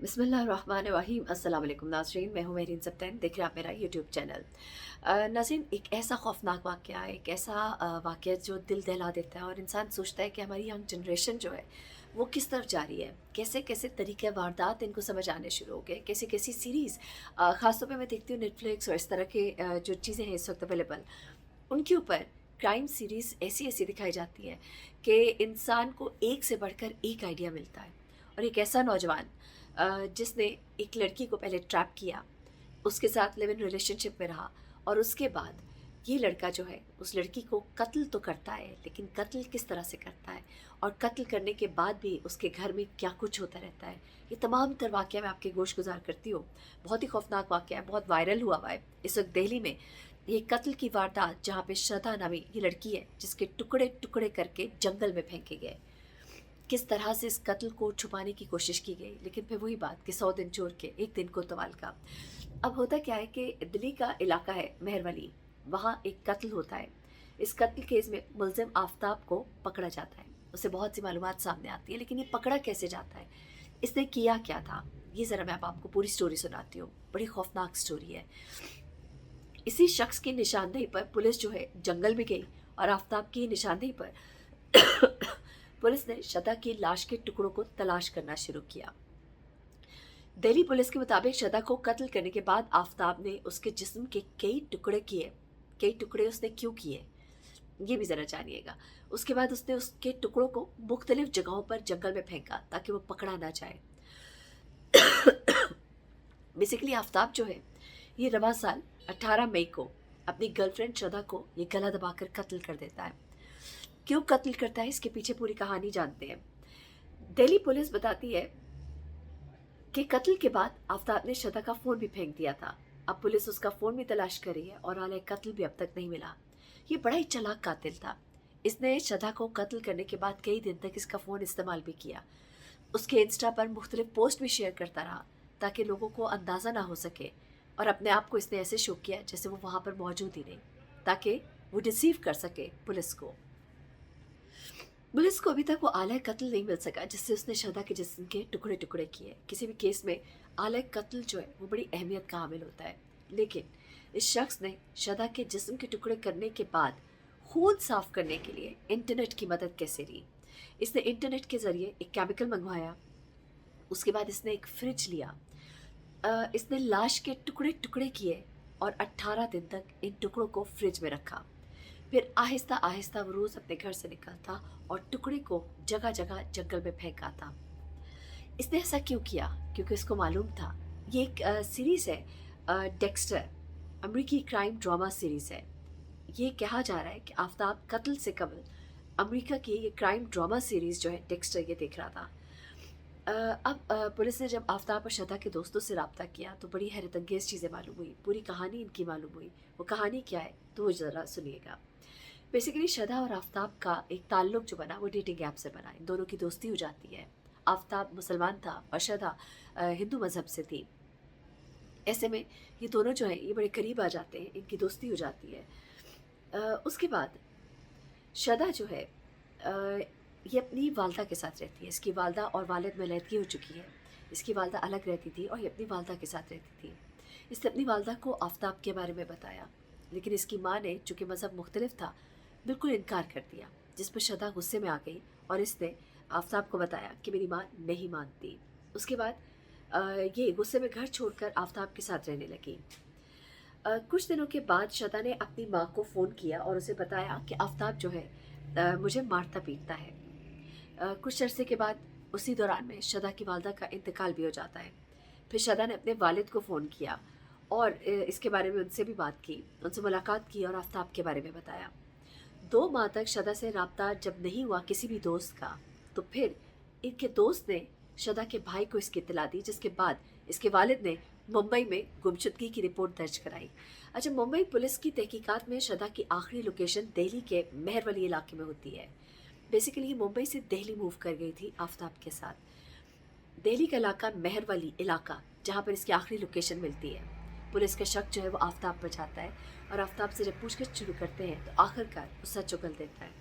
बिस्मिल्लाहिर्रहमानिर्रहीम। अस्सलाम वालेकुम नाज़रीन, मैं हूँ मेहरीन सब्तैन, देख रहे हैं आप मेरा यूट्यूब चैनल। नाज़रीन, एक ऐसा खौफनाक वाक़या, एक ऐसा वाक़या जो दिल दहला देता है और इंसान सोचता है कि हमारी यंग जनरेशन जो है वो किस तरफ जा रही है, कैसे कैसे तरीक़े वारदात इनको समझ आने शुरू हो गए, कैसी कैसी सीरीज़। ख़ास तौर पे मैं देखती हूँ नेटफ्लिक्स और इस तरह के जो चीज़ें हैं इस वक्त अवेलेबल, उनके ऊपर क्राइम सीरीज़ ऐसी ऐसी दिखाई जाती है कि इंसान को एक से बढ़कर एक आइडिया मिलता है। और एक ऐसा नौजवान जिसने एक लड़की को पहले ट्रैप किया, उसके साथ लिव इन रिलेशनशिप में रहा, और उसके बाद ये लड़का जो है उस लड़की को कत्ल तो करता है, लेकिन कत्ल किस तरह से करता है और कत्ल करने के बाद भी उसके घर में क्या कुछ होता रहता है, ये तमाम तर वाक़या मैं आपके गोश गुजार करती हूँ। बहुत ही खौफनाक वाक़या है, बहुत वायरल हुआ हुआ है इस वक्त दिल्ली में। ये कत्ल की वारदात जहाँ पे श्रद्धा नामी ये लड़की है जिसके टुकड़े टुकड़े करके जंगल में फेंके गए। किस तरह से इस कत्ल को छुपाने की कोशिश की गई, लेकिन फिर वही बात कि 100 दिन चोर के एक दिन को तवाल का। अब होता क्या है कि दिल्ली का इलाका है मेहरवली, वहाँ एक कत्ल होता है। इस कत्ल केस में मुलजिम आफताब को पकड़ा जाता है, उसे बहुत सी मालूमात सामने आती है, लेकिन ये पकड़ा कैसे जाता है, इसने किया क्या था, ये ज़रा मैं अब आपको पूरी स्टोरी सुनाती हूँ। बड़ी खौफनाक स्टोरी है। इसी शख्स की निशानदेही पर पुलिस जो है जंगल में गई और आफताब की निशानदेही पर पुलिस ने श्रद्धा की लाश के टुकड़ों को तलाश करना शुरू किया। दिल्ली पुलिस के मुताबिक श्रद्धा को कत्ल करने के बाद आफताब ने उसके जिस्म के कई टुकड़े किए। कई टुकड़े उसने क्यों किए, ये भी ज़रा जानिएगा। उसके बाद उसने उसके टुकड़ों को मुख्तलिफ जगहों पर जंगल में फेंका ताकि वो पकड़ा ना जाए। बेसिकली आफताब जो है ये रवा साल 18 मई को अपनी गर्लफ्रेंड श्रद्धा को ये गला दबाकर कत्ल कर देता है। क्यों कत्ल करता है, इसके पीछे पूरी कहानी जानते हैं। दिल्ली पुलिस बताती है कि कत्ल के बाद आफताब ने श्रद्धा का फ़ोन भी फेंक दिया था। अब पुलिस उसका फ़ोन भी तलाश कर रही है और आले कत्ल भी अब तक नहीं मिला। ये बड़ा ही चालाक कातिल था। इसने श्रद्धा को कत्ल करने के बाद कई दिन तक इसका फ़ोन इस्तेमाल भी किया। उसके इंस्टा पर मुख्तलिफ पोस्ट भी शेयर करता रहा ताकि लोगों को अंदाज़ा ना हो सके, और अपने आप को इसने ऐसे शो किया जैसे वो वहाँ पर मौजूद ही नहीं, ताकि वो डिसीव कर सके पुलिस को। पुलिस को अभी तक वो आला कत्ल नहीं मिल सका जिससे उसने श्रद्धा के जिस्म के टुकड़े टुकड़े किए। किसी भी केस में आला कत्ल जो है वो बड़ी अहमियत का हामिल होता है, लेकिन इस शख्स ने श्रद्धा के जिस्म के टुकड़े करने के बाद खून साफ करने के लिए इंटरनेट की मदद कैसे ली। इसने इंटरनेट के ज़रिए एक केमिकल मंगवाया, उसके बाद इसने एक फ्रिज लिया, इसने लाश के टुकड़े टुकड़े किए और 18 दिन तक इन टुकड़ों को फ्रिज में रखा। फिर आहिस्ता आहिस्ता वो रोज़ अपने घर से निकलता और टुकड़े को जगह जगह जंगल में फेंक आता। इसने ऐसा क्यों किया, क्योंकि उसको मालूम था ये एक सीरीज़ है, डेक्स्टर, अमरीकी क्राइम ड्रामा सीरीज़ है। ये कहा जा रहा है कि आफताब कत्ल से कबल अमेरिका की ये क्राइम ड्रामा सीरीज़ जो है डेक्स्टर ये देख रहा था। अब पुलिस ने जब आफताब और श्रद्धा के दोस्तों से रब्ता किया तो बड़ी हैरत अंगेज़ चीज़ें मालूम हुई, पूरी कहानी इनकी मालूम हुई। वो कहानी क्या है तो वो ज़रा सुनिएगा। बेसिकली श्रद्धा और आफताब का एक ताल्लुक जो बना वो डेटिंग ऐप से बना। इन दोनों की दोस्ती हो जाती है। आफताब मुसलमान था और श्रद्धा हिंदू मज़हब से थी। ऐसे में ये दोनों जो हैं ये बड़े करीब आ जाते हैं, इनकी दोस्ती हो जाती है। उसके बाद श्रद्धा जो है ये अपनी वालदा के साथ रहती है। इसकी वालदा और वालिद में अलहदगी हो चुकी है। इसकी वालदा अलग रहती थी और ये अपनी वालदा के साथ रहती थी। इसने अपनी वालदा को आफताब के बारे में बताया, लेकिन इसकी माँ ने, चूँकि मज़हब मुख्तलिफ था, बिल्कुल इनकार कर दिया, जिस पर श्रद्धा गुस्से में आ गई और इसने आफताब को बताया कि मेरी माँ नहीं मानती। उसके बाद ये गुस्से में घर छोड़कर आफताब के साथ रहने लगी। कुछ दिनों के बाद श्रद्धा ने अपनी माँ को फ़ोन किया और उसे बताया कि आफताब जो है मुझे मारता पीटता है। कुछ अरसे के बाद उसी दौरान में श्रद्धा की वालदा का इंतकाल भी हो जाता है। फिर श्रद्धा ने अपने वालिद को फ़ोन किया और इसके बारे में उनसे भी बात की, उनसे मुलाकात की और आफताब के बारे में बताया। 2 माह तक श्रद्धा से रब्ता जब नहीं हुआ किसी भी दोस्त का, तो फिर इनके दोस्त ने श्रद्धा के भाई को इसकी इत्तला दी, जिसके बाद इसके वालिद ने मुंबई में गुमशुदगी की रिपोर्ट दर्ज कराई। अच्छा, मुंबई पुलिस की तहकीकात में श्रद्धा की आखिरी लोकेशन दिल्ली के मेहरवली इलाके में होती है। बेसिकली ये मुंबई से दिल्ली मूव कर गई थी आफताब के साथ। दिल्ली का इलाका मेहरवली इलाका जहाँ पर इसकी आखिरी लोकेशन मिलती है। पुलिस का शक जो है वो आफताब पर जाता है और आफताब से जब पूछताछ शुरू करते हैं तो आखिरकार वो सच उगल देता है।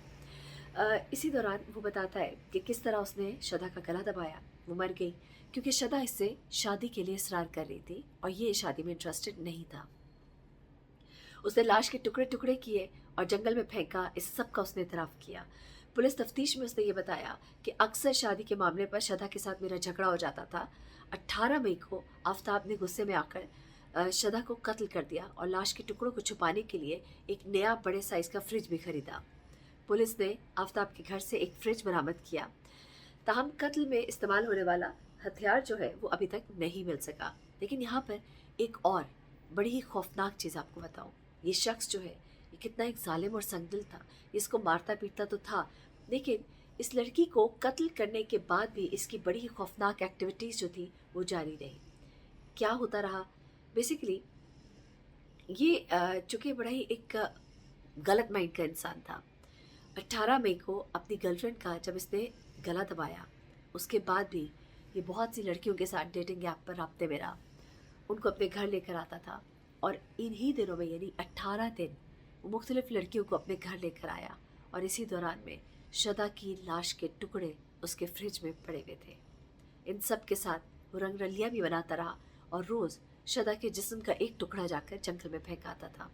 इसी दौरान वो बताता है कि किस तरह उसने श्रद्धा का गला दबाया, वो मर गई क्योंकि शदा इससे शादी के लिए इसरार कर रही थी और ये शादी में इंटरेस्टेड नहीं था। उसने लाश के टुकड़े टुकड़े किए और जंगल में फेंका। इस सब का उसने इतराफ़ किया। पुलिस तफ्तीश में उसने ये बताया कि अक्सर शादी के मामले पर शदा के साथ मेरा झगड़ा हो जाता था। 18 मई को आफ्ताब ने गुस्से में आकर शदा को कत्ल कर दिया और लाश के टुकड़ों को छुपाने के लिए एक नया बड़े साइज़ का फ्रिज भी खरीदा। पुलिस ने आफ्ताब के घर से एक फ्रिज बरामद किया। ताहम कत्ल में इस्तेमाल होने वाला हथियार जो है वो अभी तक नहीं मिल सका। लेकिन यहाँ पर एक और बड़ी ही खौफनाक चीज़ आपको बताऊँ। ये शख्स जो है ये कितना एक जालिम और संगदिल था। इसको मारता पीटता तो था, लेकिन इस लड़की को कत्ल करने के बाद भी इसकी बड़ी ही खौफनाक एक्टिविटीज़ जो थी वो जारी रही। क्या होता रहा बेसिकली, ये चूँकि बड़ा ही एक गलत माइंड का इंसान था। 18 मई को अपनी गर्लफ्रेंड का जब इसने गला दबाया, उसके बाद भी ये बहुत सी लड़कियों के साथ डेटिंग ऐप पर राब्ते में रहा, उनको अपने घर लेकर आता था और इन्हीं दिनों में यानी 18 दिन वो मुख्तलिफ लड़कियों को अपने घर लेकर आया और इसी दौरान में शदा की लाश के टुकड़े उसके फ्रिज में पड़े हुए थे। इन सब के साथ वो रंगरलियाँ भी बनाता रहा और रोज़ शदा के जिस्म का एक टुकड़ा जाकर जंगल में फेंक आता था।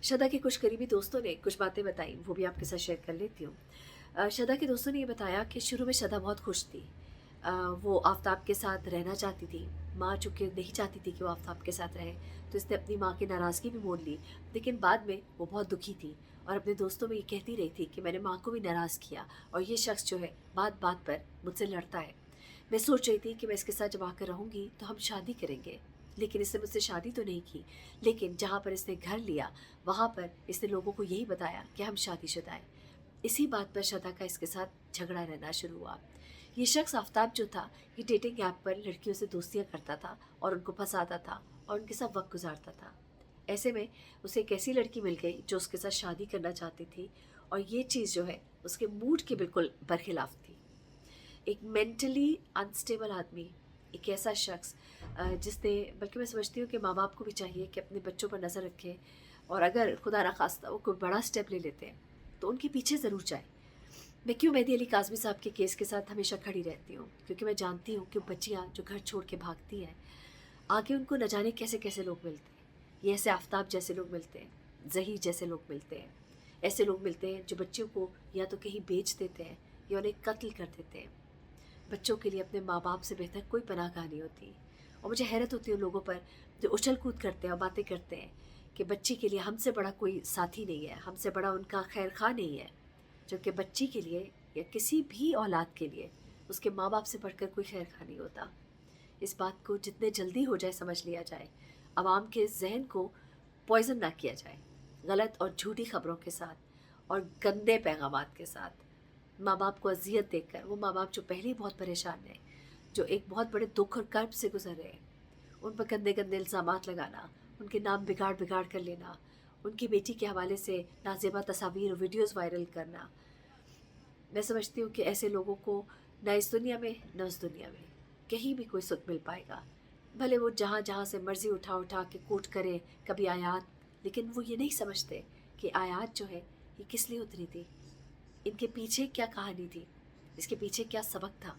शदा के कुछ करीबी दोस्तों ने कुछ बातें बताई, वो भी आपके साथ शेयर कर लेती हूँ। शदा के दोस्तों ने ये बताया कि शुरू में शदा बहुत खुश थी। वो आफ्ताब के साथ रहना चाहती थी। माँ चूँकि नहीं चाहती थी कि वो आफ्ताब के साथ रहे, तो इसने अपनी माँ की नाराज़गी भी मोल ली। लेकिन बाद में वो बहुत दुखी थी और अपने दोस्तों में ये कहती रही थी कि मैंने माँ को भी नाराज़ किया और ये शख्स जो है बात बात पर मुझसे लड़ता है। मैं सोच रही थी कि मैं इसके साथ जब आकर रहूँगी तो हम शादी करेंगे, लेकिन इसने मुझसे शादी तो नहीं की। लेकिन जहाँ पर इसने घर लिया वहाँ पर इसने लोगों को यही बताया कि हम शादीशुदा हैं। इसी बात पर शदा का इसके साथ झगड़ा रहना शुरू हुआ। ये शख्स आफ्ताब जो था ये डेटिंग ऐप पर लड़कियों से दोस्तियाँ करता था और उनको फंसाता था और उनके साथ वक्त गुजारता था। ऐसे में उसे एक ऐसी लड़की मिल गई जो उसके साथ शादी करना चाहती थी और ये चीज़ जो है उसके मूड के बिल्कुल बरखिलाफ़ थी। एक मेंटली अनस्टेबल आदमी, एक ऐसा शख्स जिसने, बल्कि मैं समझती हूँ कि माँ बाप को भी चाहिए कि अपने बच्चों पर नज़र रखें और अगर खुदा न खास्ता वो कोई बड़ा स्टेप ले लेते हैं तो उनके पीछे ज़रूर जाए। मैं क्यों मेहदी अली काज़मी साहब के केस के साथ हमेशा खड़ी रहती हूँ, क्योंकि मैं जानती हूँ कि बच्चियाँ जो घर छोड़ के भागती हैं आगे उनको न जाने कैसे कैसे लोग मिलते हैं। ये ऐसे आफ्ताब जैसे लोग मिलते हैं, ज़हीर जैसे लोग मिलते हैं, ऐसे लोग मिलते हैं जो बच्चियों को या तो कहीं बेच देते हैं या उन्हें कत्ल कर देते हैं। बच्चों के लिए अपने माँ बाप से बेहतर कोई पनाह नहीं होती। और मुझे हैरत होती है उन लोगों पर जो उछल कूद करते हैं और बातें करते हैं कि बच्ची के लिए हमसे बड़ा कोई साथी नहीं है, हमसे बड़ा उनका खैर खा नहीं है। जबकि बच्ची के लिए या किसी भी औलाद के लिए उसके माँ बाप से बढ़कर कोई खैर खा नहीं होता। इस बात को जितने जल्दी हो जाए समझ लिया जाए, आवाम के जहन को पॉइजन ना किया जाए गलत और झूठी खबरों के साथ और गंदे पैगामात के साथ। माँ बाप को अजियत देकर, वो माँ बाप जो पहले ही बहुत परेशान हैं, जो एक बहुत बड़े दुख और कर्ब से गुजर रहे हैं, उन पर गंदे गंदे इल्ज़ामात लगाना, उनके नाम बिगाड़ बिगाड़ कर लेना, उनकी बेटी के हवाले से नाजेबा तस्वीर और वीडियोज़ वायरल करना। मैं समझती हूँ कि ऐसे लोगों को न इस दुनिया में न उस दुनिया में कहीं भी कोई सुख मिल पाएगा। भले वो जहाँ जहाँ से मर्ज़ी उठा उठा के कोट करें कभी आयात, लेकिन वो ये नहीं समझते कि आयात जो है ये किस लिए उतरी थी, इनके पीछे क्या कहानी थी, इसके पीछे क्या सबक था।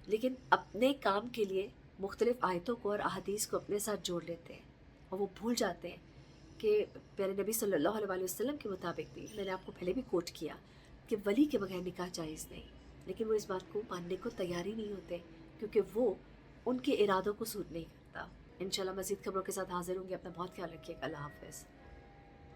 लेकिन अपने काम के लिए मुख्तलिफ़ आयतों को और अहादीस को अपने साथ जोड़ लेते हैं और वो भूल जाते हैं कि प्यारे नबी सल्लल्लाहु अलैहि वसल्लम के मुताबिक भी, मैंने आपको पहले भी कोट किया कि वली के बगैर निकाह जायज़ नहीं, लेकिन वो इस बात को मानने को तैयार ही नहीं होते क्योंकि वो उनके इरादों को सूट नहीं करता। इंशाल्लाह मज़ीद खबरों के साथ हाज़िर होंगे। अपना बहुत ख्याल रखिएगा। अल्लाह हाफ़िज़।